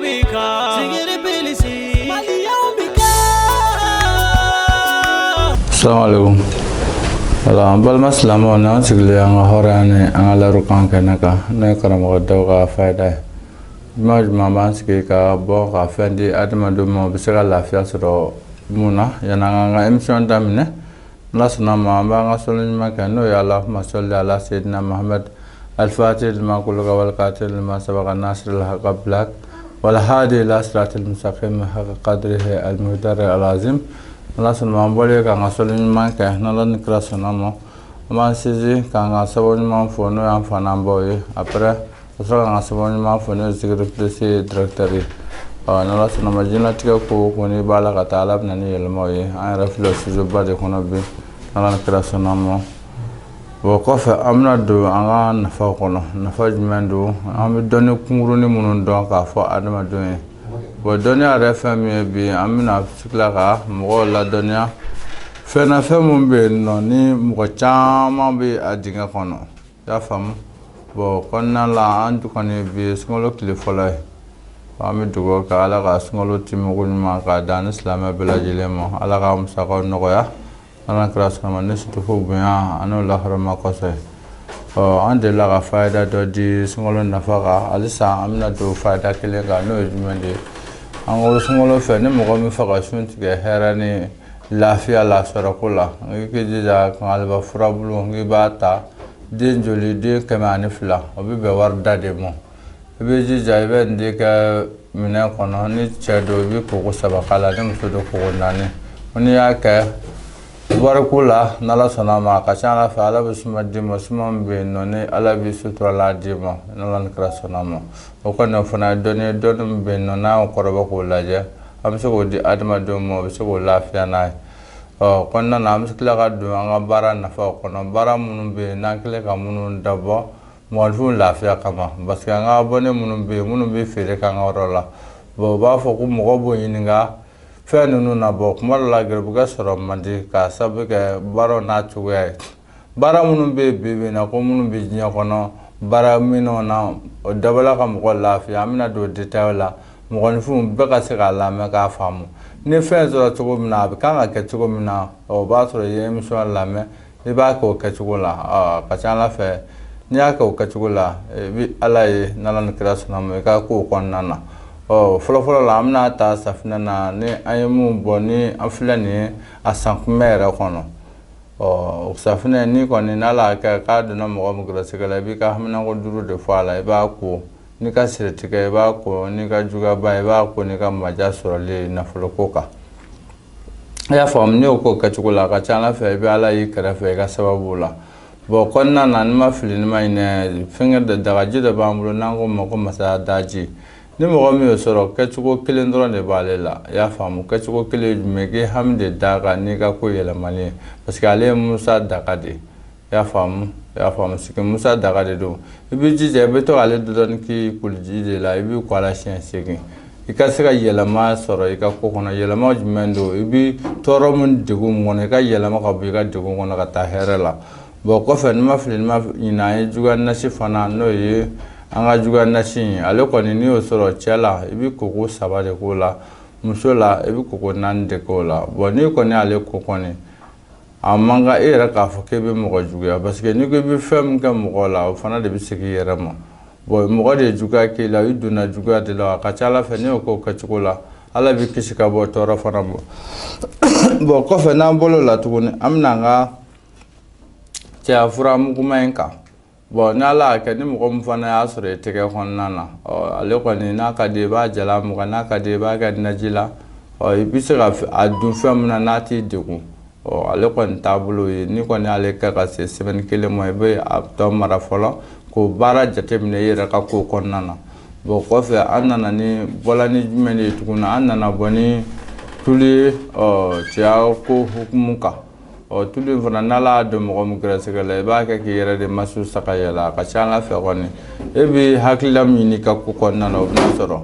bika sigiri bilisi maliyaw bika. Assalamualaikum. Wala balma salamo na sigli ang horane ang larukan kanaka na karamo daw ka faida. Mama sigi ka bo ka fendi adama do mo bisira lafiya soro muna yana nga emission damne lasna ma ba nga solin ma kanu ya Allahumma salli ala sayyidina Muhammad al-fatih lima kullu wal qatil lima sabaqa nasr al-haq blak wal hadi ila siratil mustaqim haq qadrihi al-muhdar al-azim. Lasan mambole ka ngasolin manka nalan krasana mo amansizi ka ngasabon manfono am fanamboy apre asra ngasabon manfono zikru plesi directory nalasana majina tika ko koni bala ka talab nani yelmoy an raflo sujuba de kono bi nalan krasana mo wo kofa amna do anga nafa kono nafa jmendo am doni kunguru ni munun don ka fo adama do bo donia refami bi amina siklaka mo la donia fena femu be no ni mo chama bi adinga kono ya fam bo konna la antu kone bi ngolo klifolay ami dugo ka ala ka ngolo timugun ma ka dan islam bela jilemo ala ka musa ko no ya ala kras ma nesu fu biya anu la harama ko se ande la ka faida do di ngolo nafaka alisa amina do faida kile ga no jumende angolo sungolo fene mo mi faka shunti ke herani lafiya la sorakula ngi jija kalba furabulu ngi bata den joli de kamani fla obi be warda de mo be jija be ndika mina kono ni chedo bi ko sabakala ni musudo ko nani oni yake barakula nala sonama ka chala fa ala bisma de musman be noni ala bi sutra la de mo nalan krasonama o kono fana doni donum be nona o koroba ko laje am so di adama do mo so ko lafiya nay konna na am skla ga do anga bara na fa kono bara munum be nakle ka munun dabo mo fu lafiya kama baske anga bone munum be fere ka ngorola bo ba fo ko mo bo yininga fenunu na bo kuma la gerbuga soro mandi ka sabu ke baro na chuwe bara munum be na ko munum be nya kono bara mino na o dabala ka mo lafiya amina do detawla mo gon fu be ka se ka la me ka famu ne fe zo to ko na be ka ke to ko na o ba so ye mi so la me e ba ko ke to la ka cha la fe nya ko ke to la bi alai nalan kras na me ka ko kon nana folo la amna ta safina na ne ayemu boni aflani asankumera kono safina ni koni nala ka do na mo mo sigala bi ka hamna ko duru de fala ba ko ni ka sirtika ba ko ni ka juga ba ko ni ka maja sorale na folo koka ya fam ni ko ka chukula ka chala fe bi ala yi kara fe ka sababu la bo konna nan ma filin mai ne finger da dagaji da bambulo nango mo ko masa daji ni mo mi soro kechugo kilen dron de balela ya famu kechugo kile mege hamde daga ni ga ko yela mali parce que ale musa daga de ya famu sike musa daga de do ibi jije be to ale don ki kulji de la ibi ko ala sien sike ikasika yela ma soro ika ko kono yela ma jmendo ibi toro mun digu mon ka yela ma ka bi ka digu kono ka ta herela bo ko fe ni ma filin ma ina e juga na sifana no ye anga juga nasi ale koni ni osoro chela ibi koko saba de kola musola ibi koko nan de kola boni koni ale koni amanga era ka foke be mo juga parce que ni ko bi fem ka mo la fana de bi sigi yera mo bo mo de juga ke la iduna juga de la ka chala fe ni ko ka chikola ala bi kisika bo tora fana mo bo ko fe na bolo la tuguni amna nga cha fura mu kuma enka bo nala ka ni mo mfana ya sore tege honnana ale ko ni na ka de ba jala mo na ka de ba ga najila ibisira adu fam na nati degu ale ko tablo ni ko ni ale ka ka se 7 km be abto mara folo ko bara jate mine yera ka ko konnana bo ko fe annana ni bolani jumeni tukuna annana boni tuli tia ko hukumuka tuli fana nala do mo mo grasegala ba ka ki yera de masu sakayala ka chala fe koni ebi haklam ni ka ko konnana obna soro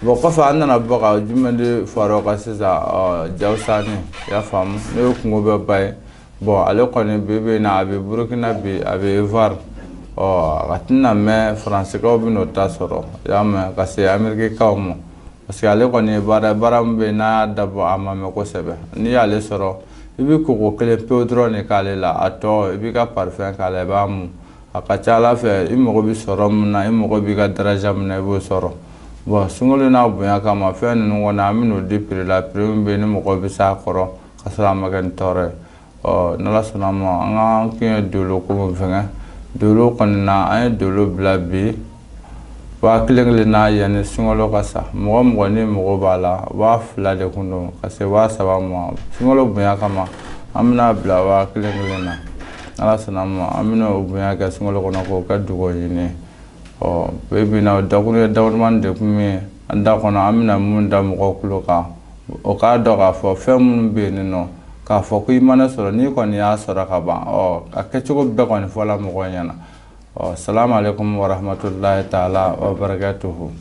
bo ko fa annana bo ka jumende faro ka sisa jawsani ya fam ne ko ngobe bay bo ale koni bebe na abi burkina bi abi var atina me français ko bino tasoro ya me kasi amerique ka mo parce que ale kɔni bara min bɛ n'a dabɔ a ma mɛn kosɛbɛ n'i y'ale sɔrɔ i bɛ koko kelen pewu dɔrɔn de k'ale la a tɔ i b'i ka parfum k'a la i b'a mun a ka ca ala fɛ i mago bɛ sɔrɔ min na i mago b'i ka daraja min na i b'o sɔrɔ bon sunkalo n'a bonya kama fɛn ninnu kɔni an bɛ n'o di prix la prix min bɛ yen ni mɔgɔ bɛ s'a kɔrɔ ka sɔrɔ a ma kɛ ni tɔɔrɔ ye n'ala sɔnna ma an ka kun ye dolo ko min fɛngɛ dolo kɔni na an ye dolo bila bi 1000 na yanni sunkalo ka sa mɔgɔ ni mɔgɔ b'a la 2000 de kun don ka se 3000 ma sunkalo bonya kama an bɛna bila 1000 na ala sɔnna ma an bɛna o bonya kɛ sunkalo kɔnɔ k'o kɛ dugawu ɲini bi na dakuru ye dakuruman de kun ye an da kɔnɔ an bɛna mun da mɔgɔw kulo kan o k'a dɔn k'a fɔ fɛn minnu bɛ yen nɔ k'a fɔ ko i ma ne sɔrɔ n'i kɔni y'a sɔrɔ ka ban a kɛcogo bɛɛ kɔni fɔla mɔgɔw ɲɛna salamu alaikum warahmatullahi taala wa barakatuhu